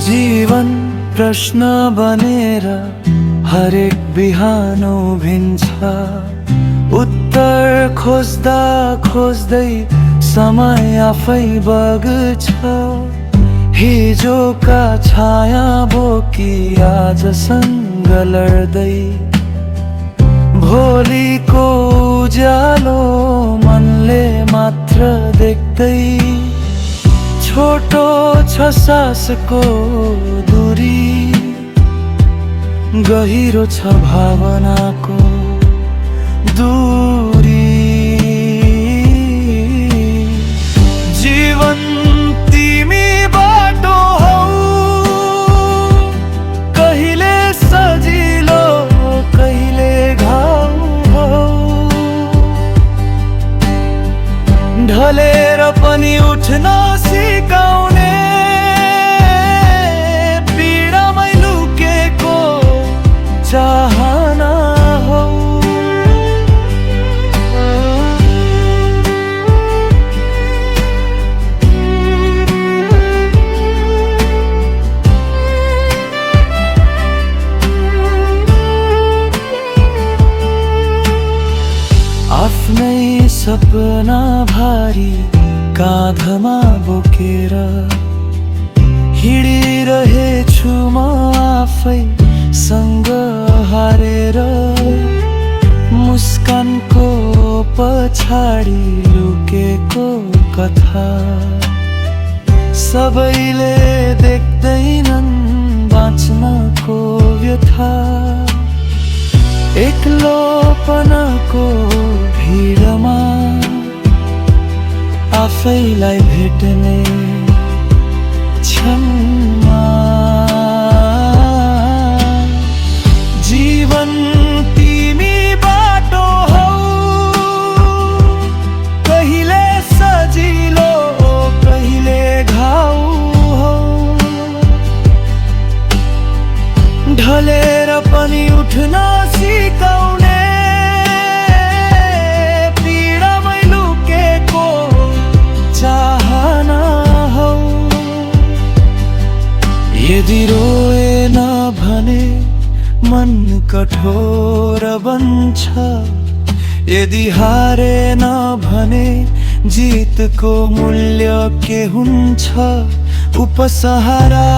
जीवन प्रश्न बनेर हरेक बिहान उभिन्छ। उत्तर खोज्दा खोज्दै समय आफै बग्छ। हिजोका छाया बोकी आजसँग लड्दै, भोलिको उज्यालो मनले मात्र देख्दै। छोटो छ सासको दूरी, गहिरो छ भावनाको दूरी। जीवन तिमी बाटो हौ, कहिले सजिलो कहिले घाउ हौ। ढलेर पनि उठ्न सिकाउने, पीडामै लुकेको चाहना हौ। आफ्नै सपना भारी काँधमा बोकेर हिँडिरहेछु म आफैसँग हारेर। मुस्कानको पछाडि लुकेको कथा सबैले देख्दैनन् बाँच्नको व्यथा। एक्लोपनको भिडमा आफैलाई भेट्ने क्षणमा। जीवन तिमी बाटो हौ, कहिले सजिलो कहिले घाउ हौ। ढलेर पनि उठ्न सिकाउने, पीडामै लुकेको चाहना हौ। यदि रोएन भने मन कठोर बन्छ। यदि हारेन भने जितको मूल्य के हुन्छ। उपसहारा